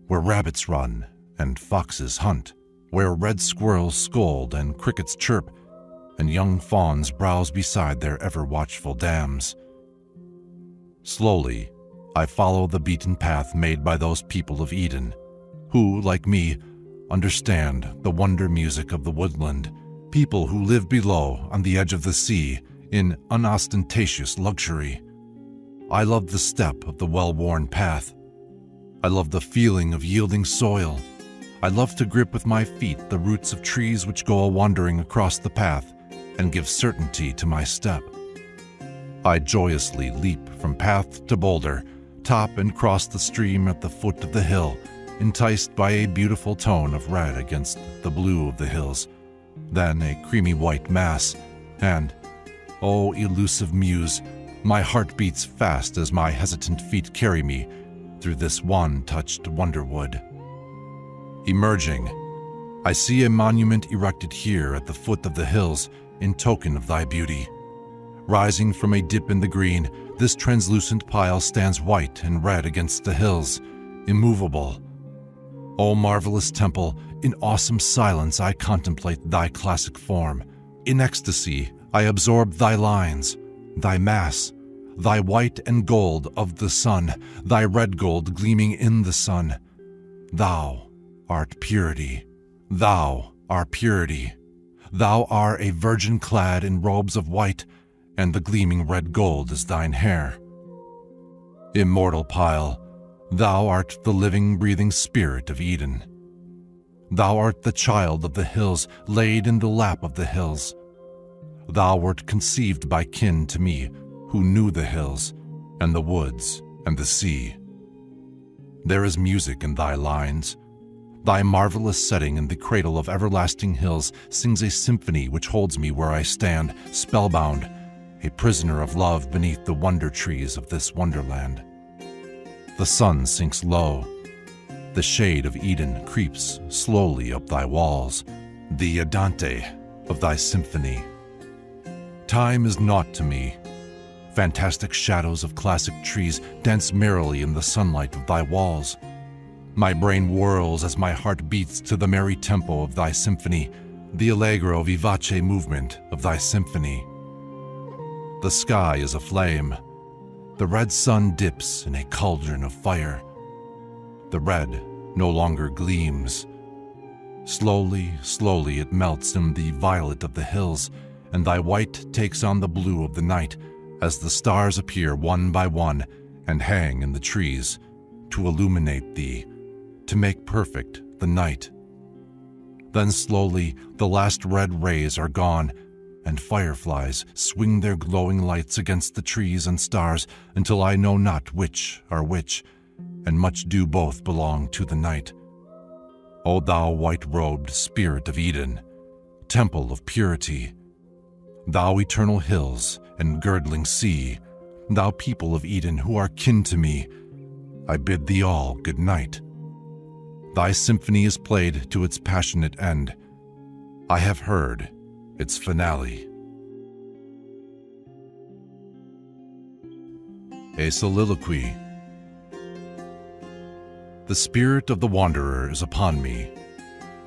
where rabbits run and foxes hunt, where red squirrels scold and crickets chirp, and young fawns browse beside their ever-watchful dams. Slowly, I follow the beaten path made by those people of Eden, who, like me, understand the wonder music of the woodland, people who live below on the edge of the sea in unostentatious luxury. I love the step of the well-worn path. I love the feeling of yielding soil. I love to grip with my feet the roots of trees which go a-wandering across the path and give certainty to my step. I joyously leap from path to boulder, top and cross the stream at the foot of the hill, enticed by a beautiful tone of red against the blue of the hills, then a creamy white mass, and, oh elusive muse, my heart beats fast as my hesitant feet carry me through this one-touched wonderwood. Emerging, I see a monument erected here at the foot of the hills in token of thy beauty. Rising from a dip in the green, this translucent pile stands white and red against the hills, immovable. O marvelous temple, in awesome silence I contemplate thy classic form. In ecstasy I absorb thy lines, thy mass, thy white and gold of the sun, thy red gold gleaming in the sun. Thou art purity, thou art purity. Thou art a virgin clad in robes of white, and the gleaming red gold is thine hair. Immortal pile, thou art the living, breathing spirit of Eden. Thou art the child of the hills, laid in the lap of the hills. Thou wert conceived by kin to me, who knew the hills, and the woods, and the sea. There is music in thy lines. Thy marvelous setting in the cradle of everlasting hills sings a symphony which holds me where I stand, spellbound, a prisoner of love beneath the wonder trees of this wonderland. The sun sinks low. The shade of Eden creeps slowly up thy walls, the andante of thy symphony. Time is naught to me. Fantastic shadows of classic trees dance merrily in the sunlight of thy walls. My brain whirls as my heart beats to the merry tempo of thy symphony, the allegro vivace movement of thy symphony. The sky is aflame. The red sun dips in a cauldron of fire. The red no longer gleams. Slowly, slowly it melts in the violet of the hills, and thy white takes on the blue of the night as the stars appear one by one and hang in the trees to illuminate thee, to make perfect the night. Then slowly the last red rays are gone, and fireflies swing their glowing lights against the trees and stars until I know not which are which, and much do both belong to the night. O thou white-robed spirit of Eden, temple of purity, thou eternal hills and girdling sea, thou people of Eden who are kin to me, I bid thee all good night. Thy symphony is played to its passionate end. I have heard its finale. A soliloquy. The spirit of the wanderer is upon me.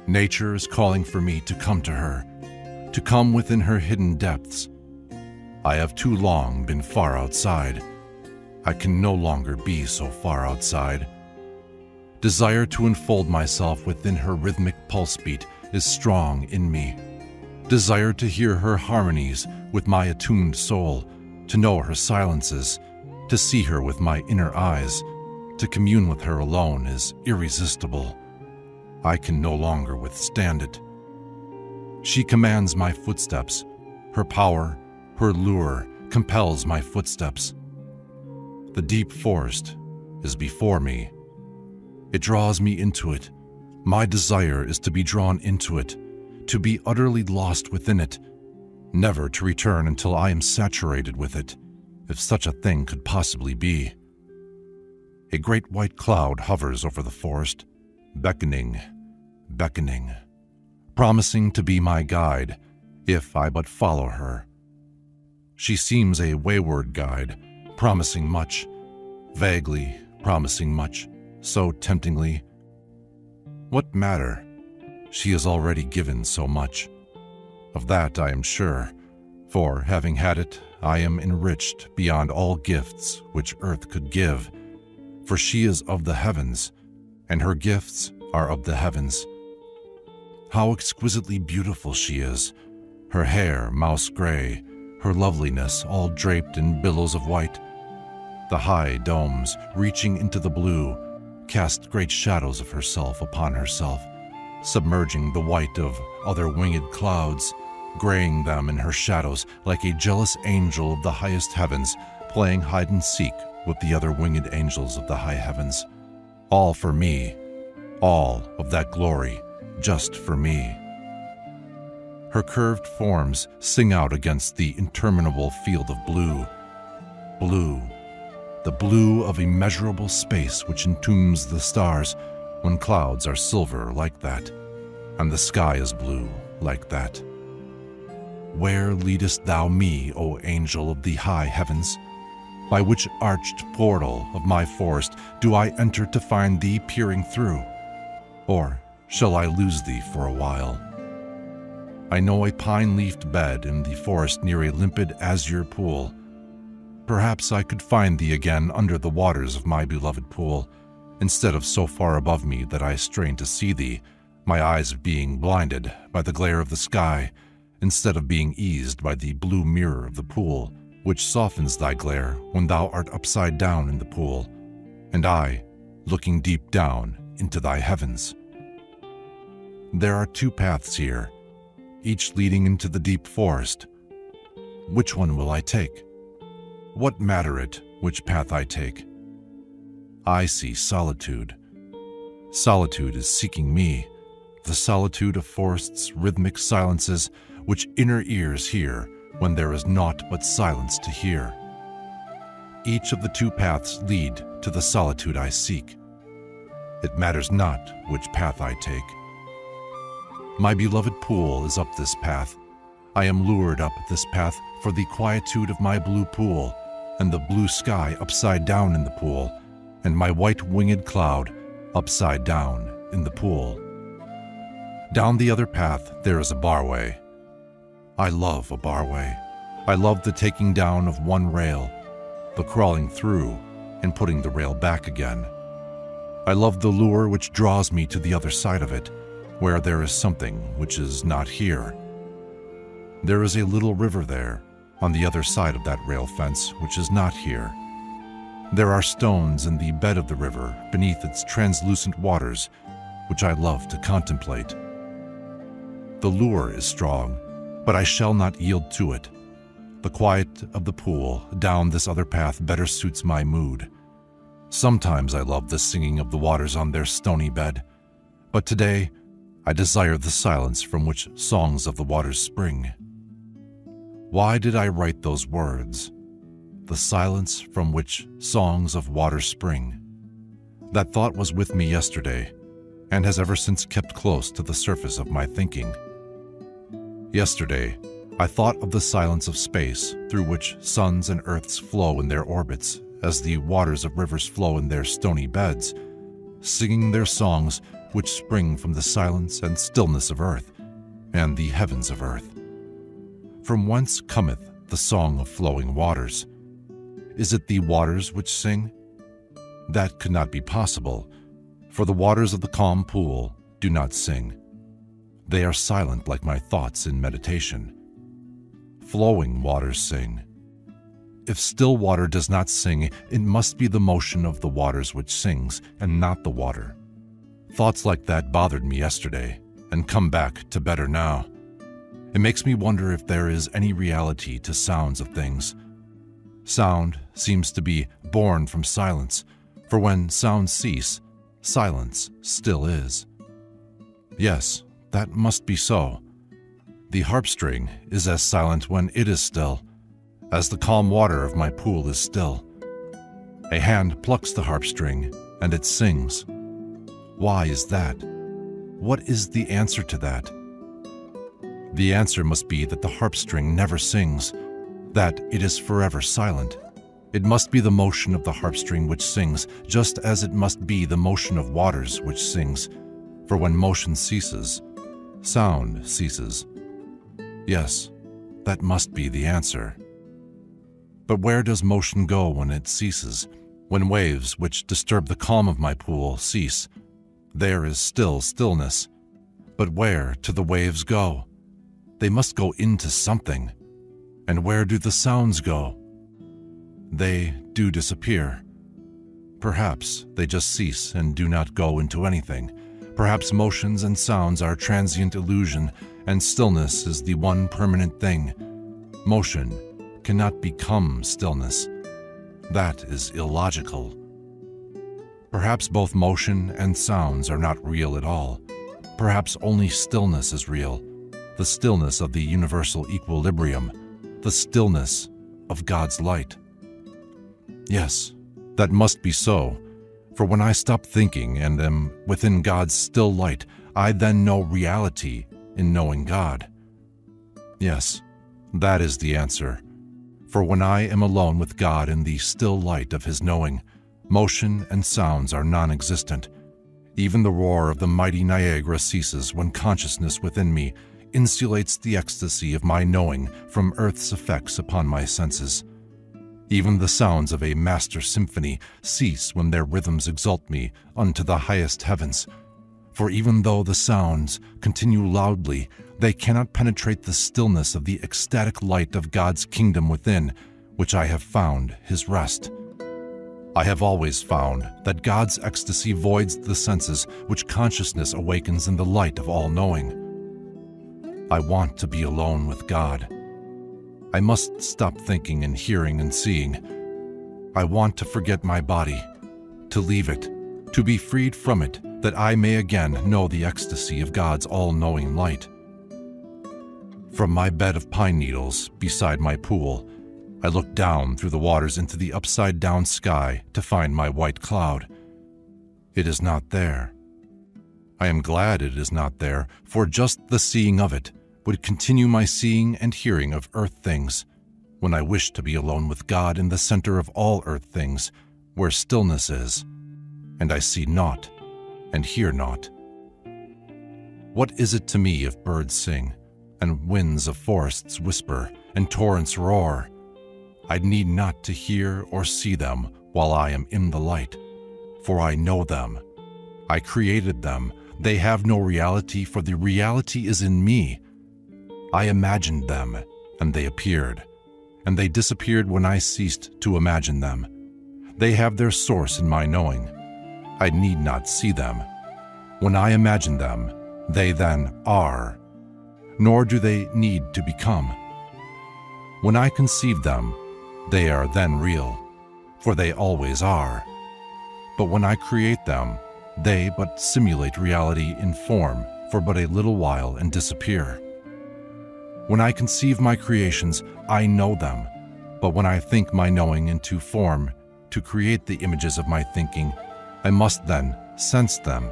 Nature is calling for me to come to her, to come within her hidden depths. I have too long been far outside. I can no longer be so far outside. Desire to enfold myself within her rhythmic pulse beat is strong in me. Desire to hear her harmonies with my attuned soul, to know her silences, to see her with my inner eyes, to commune with her alone is irresistible. I can no longer withstand it. She commands my footsteps. Her power, her lure, compels my footsteps. The deep forest is before me. It draws me into it. My desire is to be drawn into it, to be utterly lost within it, never to return until I am saturated with it, if such a thing could possibly be. A great white cloud hovers over the forest, beckoning, beckoning, promising to be my guide, if I but follow her. She seems a wayward guide, promising much, vaguely promising much, so temptingly. What matter? She has already given so much. Of that I am sure, for having had it, I am enriched beyond all gifts which earth could give, for she is of the heavens, and her gifts are of the heavens. How exquisitely beautiful she is, her hair mouse gray, her loveliness all draped in billows of white. The high domes, reaching into the blue, cast great shadows of herself upon herself, submerging the white of other winged clouds, graying them in her shadows like a jealous angel of the highest heavens, playing hide-and-seek with the other winged angels of the high heavens. All for me, all of that glory, just for me. Her curved forms sing out against the interminable field of blue. Blue, the blue of immeasurable space which entombs the stars when clouds are silver like that, and the sky is blue like that. Where leadest thou me, O angel of the high heavens? By which arched portal of my forest do I enter to find thee peering through? Or shall I lose thee for a while? I know a pine-leafed bed in the forest near a limpid azure pool. Perhaps I could find thee again under the waters of my beloved pool, instead of so far above me that I strain to see thee, my eyes being blinded by the glare of the sky, instead of being eased by the blue mirror of the pool, which softens thy glare when thou art upside down in the pool, and I, looking deep down into thy heavens. There are two paths here, each leading into the deep forest. Which one will I take? What matter it which path I take? I see solitude. Solitude is seeking me, the solitude of forest's rhythmic silences which inner ears hear when there is naught but silence to hear. Each of the two paths lead to the solitude I seek. It matters not which path I take. My beloved pool is up this path. I am lured up this path for the quietude of my blue pool, and the blue sky upside down in the pool, and my white winged cloud upside down in the pool. Down the other path there is a barway. I love a barway. I love the taking down of one rail, the crawling through and putting the rail back again. I love the lure which draws me to the other side of it, where there is something which is not here. There is a little river there, on the other side of that rail fence, which is not here. There are stones in the bed of the river beneath its translucent waters, which I love to contemplate. The lure is strong, but I shall not yield to it. The quiet of the pool down this other path better suits my mood. Sometimes I love the singing of the waters on their stony bed, but today I desire the silence from which songs of the waters spring. Why did I write those words? The silence from which songs of water spring. That thought was with me yesterday, and has ever since kept close to the surface of my thinking. Yesterday, I thought of the silence of space through which suns and earths flow in their orbits, as the waters of rivers flow in their stony beds, singing their songs which spring from the silence and stillness of earth, and the heavens of earth. From whence cometh the song of flowing waters? Is it the waters which sing? That could not be possible, for the waters of the calm pool do not sing. They are silent like my thoughts in meditation. Flowing waters sing. If still water does not sing, it must be the motion of the waters which sings, and not the water. Thoughts like that bothered me yesterday, and come back to better now. It makes me wonder if there is any reality to sounds of things. Sound seems to be born from silence, for when sounds cease, silence still is. Yes, that must be so. The harp-string is as silent when it is still, as the calm water of my pool is still. A hand plucks the harp-string, and it sings. Why is that? What is the answer to that? The answer must be that the harp-string never sings, that it is forever silent. It must be the motion of the harp-string which sings, just as it must be the motion of waters which sings, for when motion ceases, sound ceases. Yes, that must be the answer. But where does motion go when it ceases? When waves which disturb the calm of my pool cease, there is still stillness. But where do the waves go? They must go into something. And where do the sounds go? They do disappear. Perhaps they just cease and do not go into anything. Perhaps motions and sounds are transient illusion, and stillness is the one permanent thing. Motion cannot become stillness. That is illogical. Perhaps both motion and sounds are not real at all. Perhaps only stillness is real, the stillness of the universal equilibrium, the stillness of God's light. Yes, that must be so, for when I stop thinking and am within God's still light, I then know reality in knowing God. Yes, that is the answer, For when I am alone with God in the still light of His knowing, motion and sounds are non-existent. Even the roar of the mighty Niagara ceases when consciousness within me insulates the ecstasy of my knowing from earth's effects upon my senses. Even the sounds of a master symphony cease when their rhythms exalt me unto the highest heavens. For even though the sounds continue loudly, they cannot penetrate the stillness of the ecstatic light of God's kingdom within, which I have found His rest. I have always found that God's ecstasy voids the senses which consciousness awakens in the light of all-knowing. I want to be alone with God. I must stop thinking and hearing and seeing. I want to forget my body, to leave it, to be freed from it, that I may again know the ecstasy of God's all-knowing light. From my bed of pine needles beside my pool, I look down through the waters into the upside-down sky to find my white cloud. It is not there. I am glad it is not there, for just the seeing of it would continue my seeing and hearing of earth things, when I wish to be alone with God in the center of all earth things, where stillness is, and I see naught and hear naught. What is it to me if birds sing, and winds of forests whisper, and torrents roar? I need not to hear or see them while I am in the light, for I know them. I created them. They have no reality, for the reality is in me. I imagined them, and they appeared, and they disappeared when I ceased to imagine them. They have their source in my knowing. I need not see them. When I imagine them, they then are, nor do they need to become. When I conceive them, they are then real, for they always are. But when I create them, they but simulate reality in form for but a little while and disappear. When I conceive my creations, I know them, but when I think my knowing into form to create the images of my thinking, I must then sense them.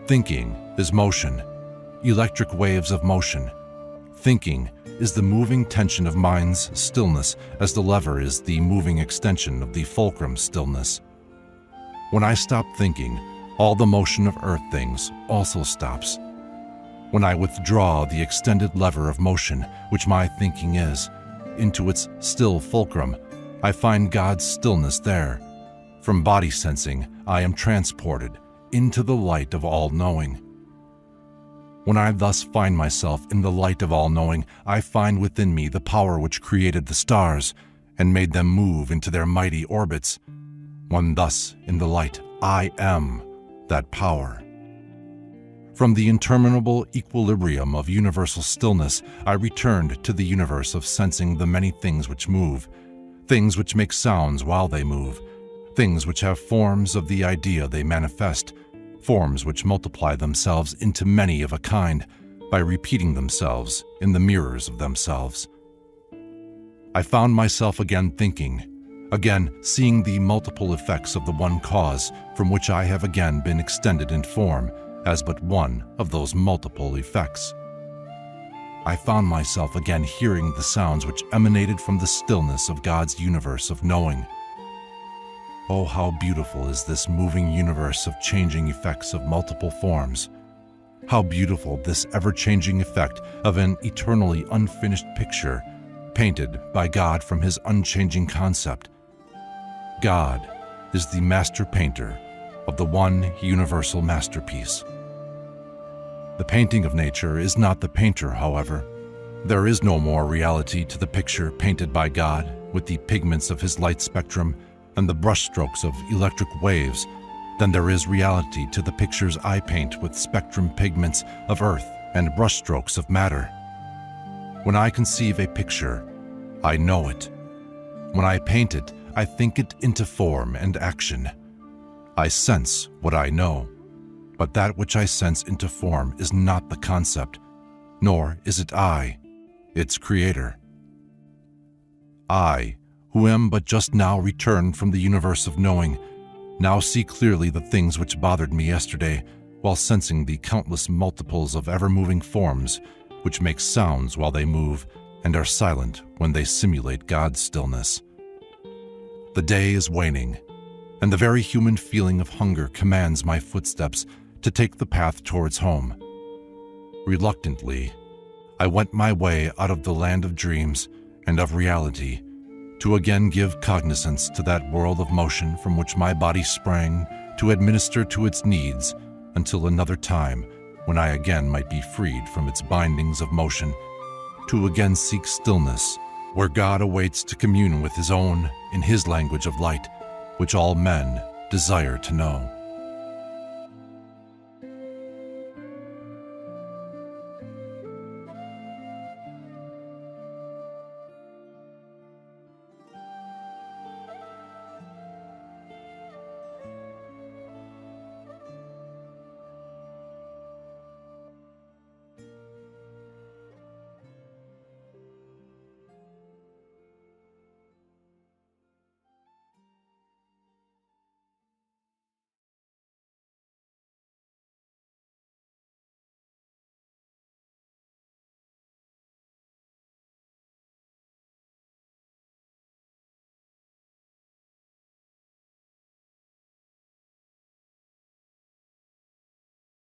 Thinking is motion, electric waves of motion. Thinking is the moving tension of mind's stillness, as the lever is the moving extension of the fulcrum's stillness. When I stop thinking, all the motion of earth things also stops. When I withdraw the extended lever of motion, which my thinking is, into its still fulcrum, I find God's stillness there. From body sensing, I am transported into the light of all-knowing. When I thus find myself in the light of all-knowing, I find within me the power which created the stars and made them move into their mighty orbits. When thus in the light, I am that power. From the interminable equilibrium of universal stillness, I returned to the universe of sensing the many things which move, things which make sounds while they move, things which have forms of the idea they manifest, forms which multiply themselves into many of a kind by repeating themselves in the mirrors of themselves. I found myself again thinking, again seeing the multiple effects of the one cause from which I have again been extended in form as but one of those multiple effects. I found myself again hearing the sounds which emanated from the stillness of God's universe of knowing. Oh, how beautiful is this moving universe of changing effects of multiple forms. How beautiful this ever-changing effect of an eternally unfinished picture painted by God from His unchanging concept. God is the master painter of the one universal masterpiece. The painting of nature is not the painter, however. There is no more reality to the picture painted by God with the pigments of His light spectrum and the brushstrokes of electric waves than there is reality to the pictures I paint with spectrum pigments of earth and brushstrokes of matter. When I conceive a picture, I know it. When I paint it, I think it into form and action. I sense what I know, but that which I sense into form is not the concept, nor is it I, its creator. I, who am but just now returned from the universe of knowing, now see clearly the things which bothered me yesterday, while sensing the countless multiples of ever-moving forms which make sounds while they move, and are silent when they simulate God's stillness. The day is waning, and the very human feeling of hunger commands my footsteps to take the path towards home. Reluctantly, I went my way out of the land of dreams and of reality to again give cognizance to that world of motion from which my body sprang to administer to its needs until another time when I again might be freed from its bindings of motion, to again seek stillness where God awaits to commune with his own in his language of light, which all men desire to know.